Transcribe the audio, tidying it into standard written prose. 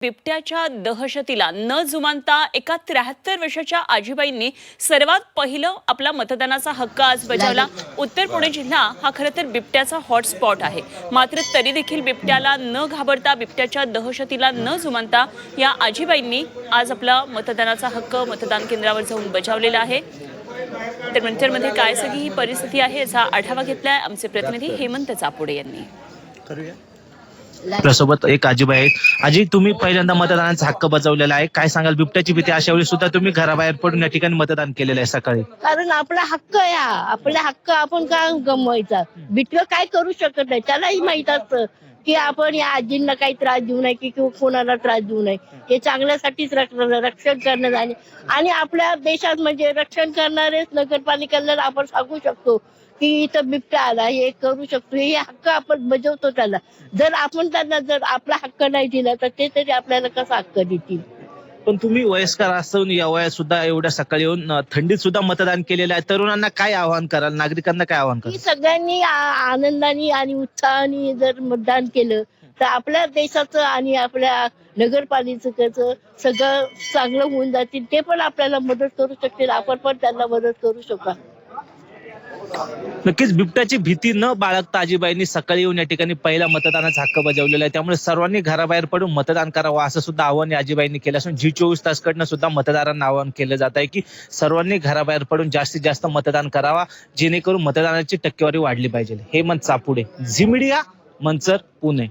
बिबट्याच्या दहशतीला न जुमानता एका 73 वर्षाच्या आजीबाईंनी सर्वात पहिलं आपला मतदानाचा हक्क आज बजावला। उत्तर पुणे जिल्हा हा खरं तर बिबट्याचा हॉटस्पॉट आहे, मात्र तरी देखील बिबट्याला न घाबरता, बिबट्याच्या दहशतीला न जुमानता या आजीबाईंनी आज आपला मतदानाचा हक्क मतदान केंद्रावर जाऊन बजावलेला आहे। तर मंचरमध्ये काय सगळी ही परिस्थिती आहे याचा आढावा घेतलाय आमचे प्रतिनिधी हेमंत चापुडे यांनी। आपल्यासोबत एक आजीबाई आहेत। आजी, तुम्ही पहिल्यांदा मतदानाचा हक्क बजावलेला आहे, काय सांगाल? बिबट्याची भीती अशा वेळी सुद्धा तुम्ही घराबाहेर पडून या ठिकाणी मतदान केलेलं आहे सकाळी? कारण आपला हक्क आहे, आपला हक्क आपण का गमवायचा? बिटकं काय करू शकत नाही, त्यालाही माहित असतं की आपण या आजींना काही त्रास देऊ नये की कोणाला त्रास देऊ नये, हे चांगल्यासाठीच रक्षण करण्यात आणि आपल्या देशात म्हणजे रक्षण करणारेच नगरपालिकेला आपण सांगू शकतो की इथं बिबट्या आला, हे करू शकतो, हे हक्क आपण बजावतो त्याला। जर आपण त्यांना जर आपला हक्क नाही दिला तर ते तरी आपल्याला कसा हक्क देतील? पण तुम्ही वयस्कर असून या वयात सुद्धा एवढ्या सकाळी येऊन थंडीत सुद्धा मतदान केलेलं आहे, तरुणांना काय आवाहन कराल, नागरिकांना काय आवाहन कराल? की सगळ्यांनी आनंदाने आणि उत्साहाने जर मतदान केलं तर आपल्या देशाचं आणि आपल्या नगरपालिकेचं सगळं चांगलं होऊन जातील, ते पण आपल्याला मदत करू शकतील, आपण पण त्यांना मदत करू शकू। नक्कीच बिबट्याची भीती न बाळगता आजीबाईंनी सकाळी येऊन या ठिकाणी पहिला मतदानाचा हक्क बजावलेला आहे, त्यामुळे सर्वांनी घराबाहेर पडून मतदान करावं असं सुद्धा आवाहन आजीबाईंनी केलं असून G24 कडनं सुद्धा मतदारांना आवाहन केलं जात आहे की सर्वांनी घराबाहेर पडून जास्तीत जास्त मतदान करावा, जेणेकरून मतदानाची टक्केवारी वाढली पाहिजे। हेमंत चापुडे, झी मीडिया, मंचर, पुणे।